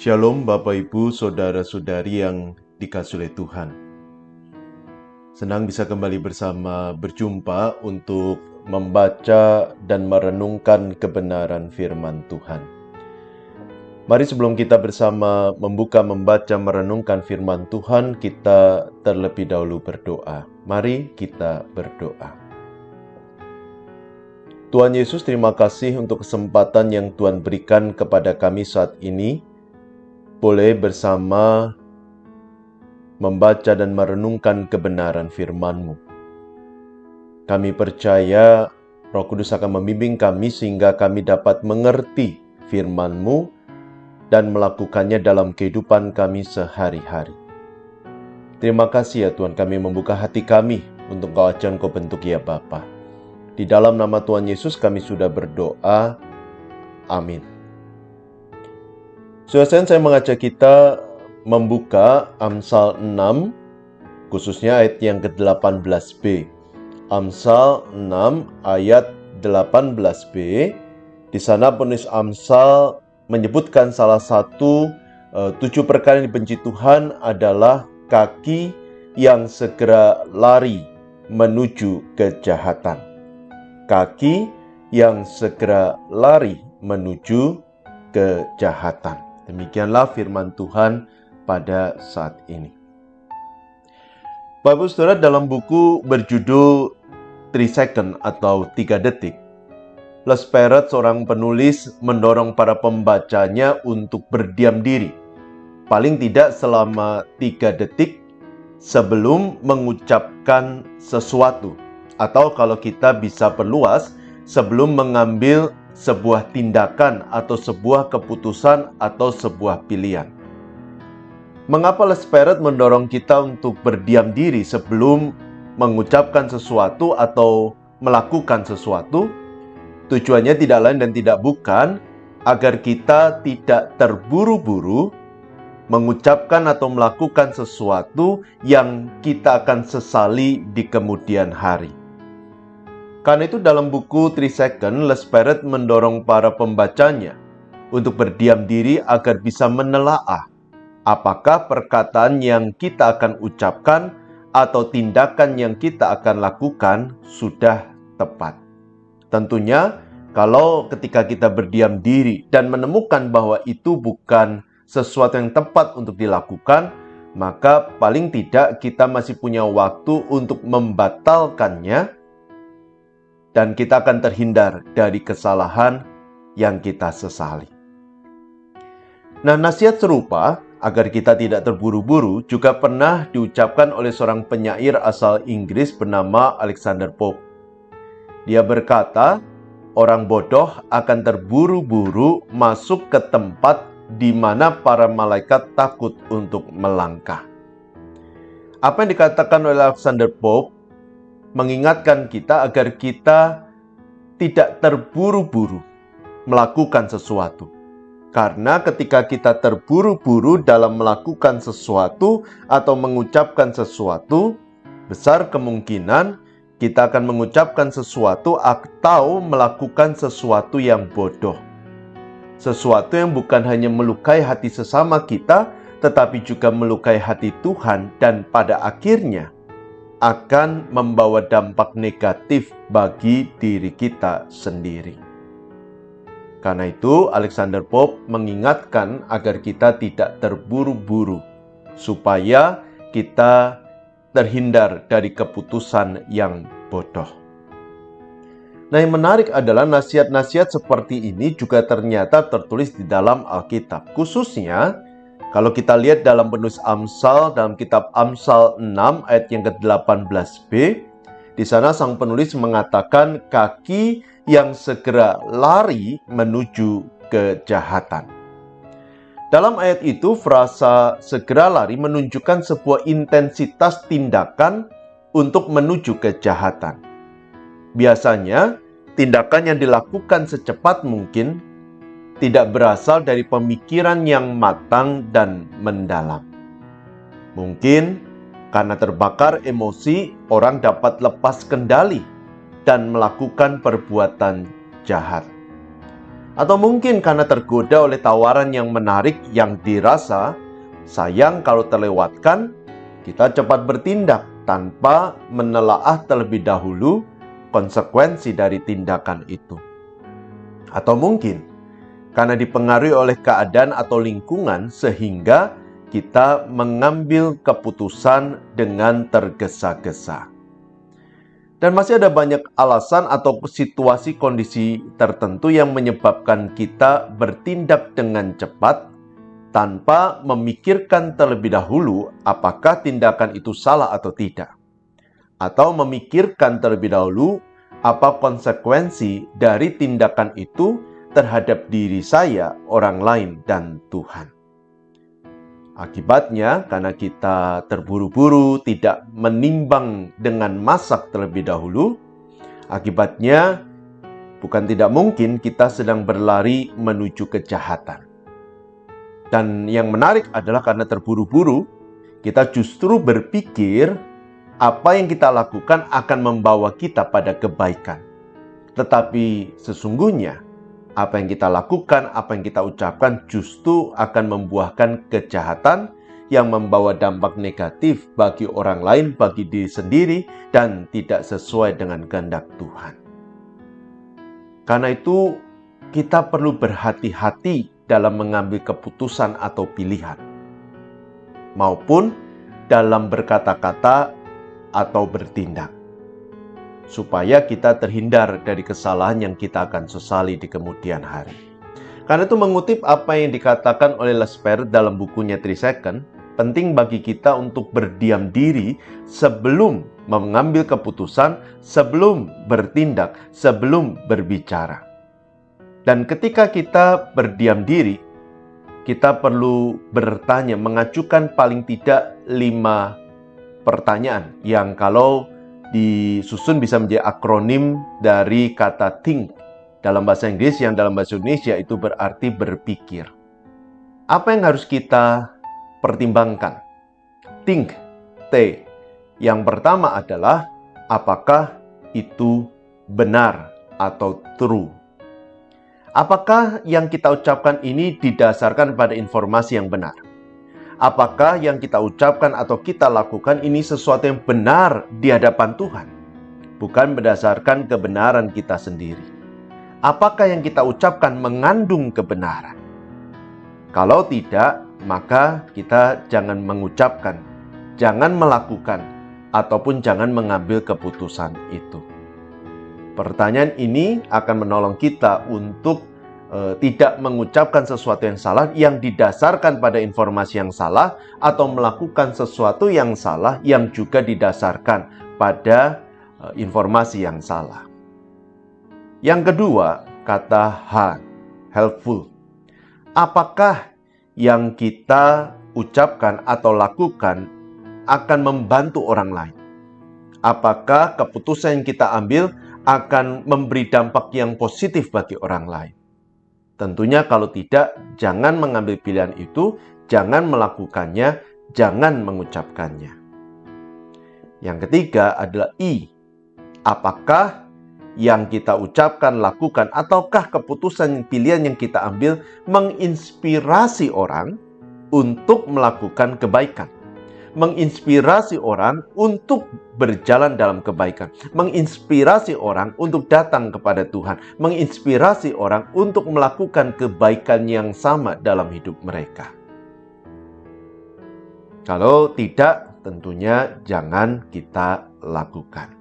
Shalom Bapak Ibu, Saudara-saudari yang dikasihi oleh Tuhan. Senang bisa kembali berjumpa untuk membaca dan merenungkan kebenaran firman Tuhan. Mari sebelum kita bersama membaca, merenungkan firman Tuhan, kita terlebih dahulu berdoa. Mari kita berdoa. Tuhan Yesus, terima kasih untuk kesempatan yang Tuhan berikan kepada kami saat ini, boleh bersama membaca dan merenungkan kebenaran firman-Mu. Kami percaya Roh Kudus akan membimbing kami sehingga kami dapat mengerti firman-Mu dan melakukannya dalam kehidupan kami sehari-hari. Terima kasih ya Tuhan, kami membuka hati kami untuk Kau ajar, Kau bentuk ya Bapa. Di dalam nama Tuhan Yesus kami sudah berdoa. Amin. Saudara, saya mengajak kita membuka Amsal 6, khususnya ayat yang ke-18b. Amsal 6 ayat 18b. Di sana penulis Amsal menyebutkan salah satu 7 perkara yang dibenci Tuhan adalah kaki yang segera lari menuju kejahatan. Kaki yang segera lari menuju kejahatan. Demikianlah firman Tuhan pada saat ini. Bapak Saudara, dalam buku berjudul 3 Seconds atau 3 detik, Les Perret, seorang penulis, mendorong para pembacanya untuk berdiam diri, paling tidak selama 3 detik sebelum mengucapkan sesuatu. Atau kalau kita bisa perluas, sebelum mengambil sebuah tindakan atau sebuah keputusan atau sebuah pilihan. Mengapa Les Perret mendorong kita untuk berdiam diri sebelum mengucapkan sesuatu atau melakukan sesuatu? Tujuannya tidak lain dan tidak bukan agar kita tidak terburu-buru mengucapkan atau melakukan sesuatu yang kita akan sesali di kemudian hari. Karena itu dalam buku 3 Seconds, Les Perret mendorong para pembacanya untuk berdiam diri agar bisa menelaah apakah perkataan yang kita akan ucapkan atau tindakan yang kita akan lakukan sudah tepat. Tentunya kalau ketika kita berdiam diri dan menemukan bahwa itu bukan sesuatu yang tepat untuk dilakukan, maka paling tidak kita masih punya waktu untuk membatalkannya, dan kita akan terhindar dari kesalahan yang kita sesali. Nah, nasihat serupa agar kita tidak terburu-buru juga pernah diucapkan oleh seorang penyair asal Inggris bernama Alexander Pope. Dia berkata, orang bodoh akan terburu-buru masuk ke tempat di mana para malaikat takut untuk melangkah. Apa yang dikatakan oleh Alexander Pope mengingatkan kita agar kita tidak terburu-buru melakukan sesuatu. Karena ketika kita terburu-buru dalam melakukan sesuatu atau mengucapkan sesuatu, besar kemungkinan kita akan mengucapkan sesuatu atau melakukan sesuatu yang bodoh. Sesuatu yang bukan hanya melukai hati sesama kita, tetapi juga melukai hati Tuhan dan pada akhirnya akan membawa dampak negatif bagi diri kita sendiri. Karena itu, Alexander Pope mengingatkan agar kita tidak terburu-buru, supaya kita terhindar dari keputusan yang bodoh. Nah, yang menarik adalah nasihat-nasihat seperti ini juga ternyata tertulis di dalam Alkitab. Khususnya, kalau kita lihat dalam penulis Amsal, dalam kitab Amsal 6 ayat yang ke-18b, di sana sang penulis mengatakan kaki yang segera lari menuju kejahatan. Dalam ayat itu, frasa segera lari menunjukkan sebuah intensitas tindakan untuk menuju kejahatan. Biasanya, tindakan yang dilakukan secepat mungkin tidak berasal dari pemikiran yang matang dan mendalam. Mungkin karena terbakar emosi, orang dapat lepas kendali dan melakukan perbuatan jahat. Atau mungkin karena tergoda oleh tawaran yang menarik yang dirasa sayang kalau terlewatkan, kita cepat bertindak tanpa menelaah terlebih dahulu konsekuensi dari tindakan itu. Atau mungkin karena dipengaruhi oleh keadaan atau lingkungan sehingga kita mengambil keputusan dengan tergesa-gesa. Dan masih ada banyak alasan atau situasi kondisi tertentu yang menyebabkan kita bertindak dengan cepat tanpa memikirkan terlebih dahulu apakah tindakan itu salah atau tidak. Atau memikirkan terlebih dahulu apa konsekuensi dari tindakan itu terhadap diri saya, orang lain, dan Tuhan. Akibatnya, karena kita terburu-buru, tidak menimbang dengan masak terlebih dahulu, akibatnya bukan tidak mungkin kita sedang berlari menuju kejahatan. Dan yang menarik adalah karena terburu-buru, kita justru berpikir apa yang kita lakukan akan membawa kita pada kebaikan. Tetapi sesungguhnya, apa yang kita lakukan, apa yang kita ucapkan justru akan membuahkan kejahatan yang membawa dampak negatif bagi orang lain, bagi diri sendiri, dan tidak sesuai dengan kehendak Tuhan. Karena itu, kita perlu berhati-hati dalam mengambil keputusan atau pilihan, maupun dalam berkata-kata atau bertindak, supaya kita terhindar dari kesalahan yang kita akan sesali di kemudian hari. Karena itu mengutip apa yang dikatakan oleh Les Perret dalam bukunya 3 Second, penting bagi kita untuk berdiam diri sebelum mengambil keputusan, sebelum bertindak, sebelum berbicara. Dan ketika kita berdiam diri, kita perlu bertanya, mengajukan paling tidak 5 pertanyaan yang kalau disusun bisa menjadi akronim dari kata think dalam bahasa Inggris yang dalam bahasa Indonesia itu berarti berpikir. Apa yang harus kita pertimbangkan? Think, T. Yang pertama adalah apakah itu benar atau true. Apakah yang kita ucapkan ini didasarkan pada informasi yang benar? Apakah yang kita ucapkan atau kita lakukan ini sesuatu yang benar di hadapan Tuhan? Bukan berdasarkan kebenaran kita sendiri. Apakah yang kita ucapkan mengandung kebenaran? Kalau tidak, maka kita jangan mengucapkan, jangan melakukan, ataupun jangan mengambil keputusan itu. Pertanyaan ini akan menolong kita untuk tidak mengucapkan sesuatu yang salah yang didasarkan pada informasi yang salah atau melakukan sesuatu yang salah yang juga didasarkan pada informasi yang salah. Yang kedua, kata H, helpful. Apakah yang kita ucapkan atau lakukan akan membantu orang lain? Apakah keputusan yang kita ambil akan memberi dampak yang positif bagi orang lain? Tentunya kalau tidak, jangan mengambil pilihan itu, jangan melakukannya, jangan mengucapkannya. Yang ketiga adalah I. Apakah yang kita ucapkan, lakukan, ataukah keputusan pilihan yang kita ambil menginspirasi orang untuk melakukan kebaikan? Menginspirasi orang untuk berjalan dalam kebaikan, menginspirasi orang untuk datang kepada Tuhan, menginspirasi orang untuk melakukan kebaikan yang sama dalam hidup mereka. Kalau tidak, tentunya jangan kita lakukan.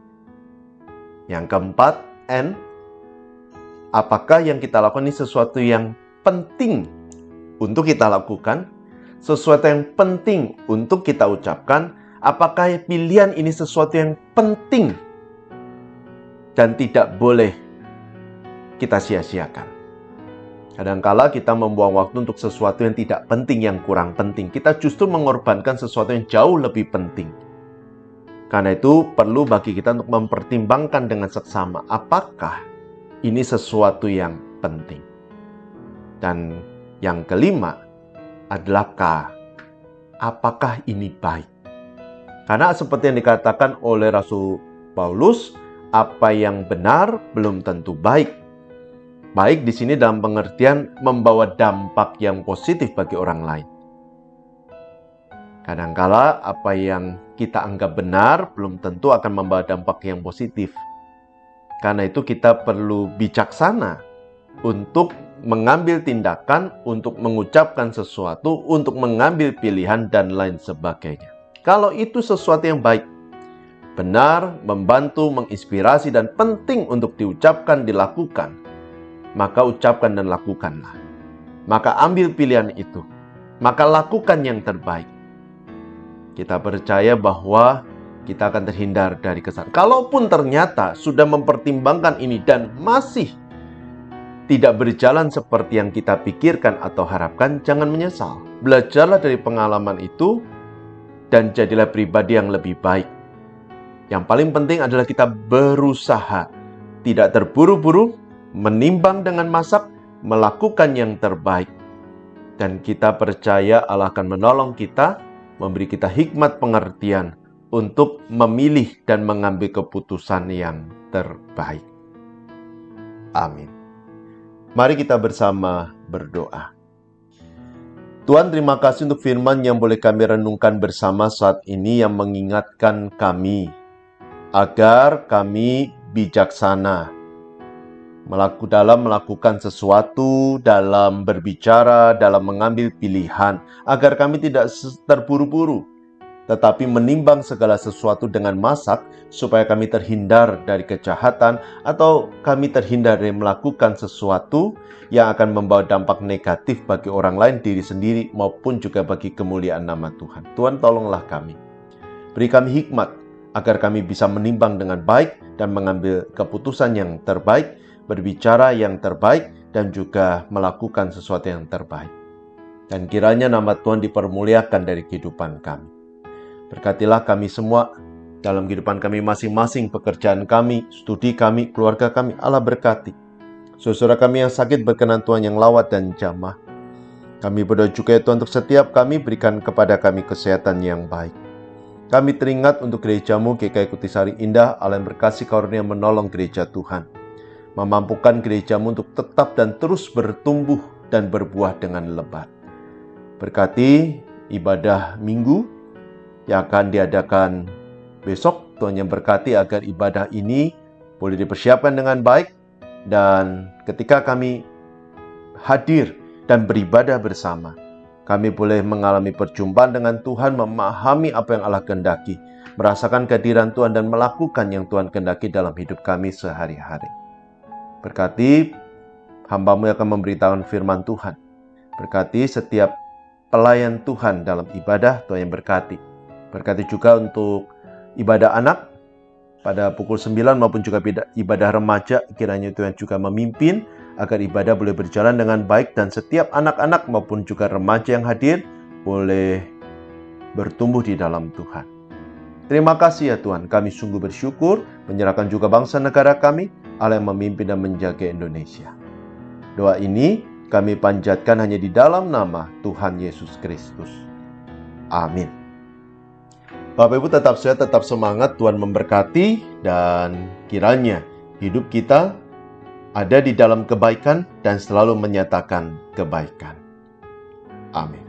Yang keempat, N. Apakah yang kita lakukan ini sesuatu yang penting untuk kita lakukan? Sesuatu yang penting untuk kita ucapkan, apakah pilihan ini sesuatu yang penting dan tidak boleh kita sia-siakan. Kadangkala kita membuang waktu untuk sesuatu yang tidak penting, yang kurang penting. Kita justru mengorbankan sesuatu yang jauh lebih penting. Karena itu perlu bagi kita untuk mempertimbangkan dengan seksama, apakah ini sesuatu yang penting. Dan yang kelima adalah K. Apakah ini baik? Karena seperti yang dikatakan oleh Rasul Paulus, apa yang benar belum tentu baik. Baik di sini dalam pengertian membawa dampak yang positif bagi orang lain. Kadangkala apa yang kita anggap benar belum tentu akan membawa dampak yang positif. Karena itu kita perlu bijaksana untuk mengambil tindakan, untuk mengucapkan sesuatu, untuk mengambil pilihan, dan lain sebagainya. Kalau itu sesuatu yang baik, benar, membantu, menginspirasi, dan penting untuk diucapkan, dilakukan, maka ucapkan dan lakukanlah. Maka ambil pilihan itu. Maka lakukan yang terbaik. Kita percaya bahwa kita akan terhindar dari kesalahan. Kalaupun ternyata sudah mempertimbangkan ini dan masih tidak berjalan seperti yang kita pikirkan atau harapkan, jangan menyesal. Belajarlah dari pengalaman itu dan jadilah pribadi yang lebih baik. Yang paling penting adalah kita berusaha, tidak terburu-buru, menimbang dengan masak, melakukan yang terbaik. Dan kita percaya Allah akan menolong kita, memberi kita hikmat pengertian untuk memilih dan mengambil keputusan yang terbaik. Amin. Mari kita bersama berdoa. Tuhan, terima kasih untuk firman yang boleh kami renungkan bersama saat ini, yang mengingatkan kami agar kami bijaksana dalam melakukan sesuatu, dalam berbicara, dalam mengambil pilihan, agar kami tidak terburu-buru, tetapi menimbang segala sesuatu dengan masak, supaya kami terhindar dari kejahatan, atau kami terhindar dari melakukan sesuatu yang akan membawa dampak negatif bagi orang lain, diri sendiri, maupun juga bagi kemuliaan nama Tuhan. Tuhan, tolonglah kami. Beri kami hikmat, agar kami bisa menimbang dengan baik dan mengambil keputusan yang terbaik, berbicara yang terbaik, dan juga melakukan sesuatu yang terbaik. Dan kiranya nama Tuhan dipermuliakan dari kehidupan kami. Berkatilah kami semua dalam kehidupan kami masing-masing, pekerjaan kami, studi kami, keluarga kami. Allah berkati. Saudara kami yang sakit, berkenan Tuhan yang lawat dan jamah. Kami berdoa juga ya Tuhan, untuk setiap kami, berikan kepada kami kesehatan yang baik. Kami teringat untuk gerejamu GKI Kutisari Indah, Allah yang berkasih karunia menolong gereja Tuhan. Memampukan gerejamu untuk tetap dan terus bertumbuh dan berbuah dengan lebat. Berkati ibadah minggu yang akan diadakan besok. Tuhan yang berkati agar ibadah ini boleh dipersiapkan dengan baik. Dan ketika kami hadir dan beribadah bersama, kami boleh mengalami perjumpaan dengan Tuhan, memahami apa yang Allah kehendaki, merasakan kehadiran Tuhan, dan melakukan yang Tuhan kehendaki dalam hidup kami sehari-hari. Berkati hamba-Mu yang akan memberitakan firman Tuhan. Berkati setiap pelayan Tuhan dalam ibadah, Tuhan yang berkati. Berkati juga untuk ibadah anak pada pukul 9 maupun juga ibadah remaja, kiranya Tuhan juga memimpin agar ibadah boleh berjalan dengan baik, dan setiap anak-anak maupun juga remaja yang hadir boleh bertumbuh di dalam Tuhan. Terima kasih ya Tuhan, kami sungguh bersyukur, menyerahkan juga bangsa negara kami, Allah yang memimpin dan menjaga Indonesia. Doa ini kami panjatkan hanya di dalam nama Tuhan Yesus Kristus. Amin. Bapak Ibu tetap sehat, tetap semangat, Tuhan memberkati, dan kiranya hidup kita ada di dalam kebaikan dan selalu menyatakan kebaikan. Amin.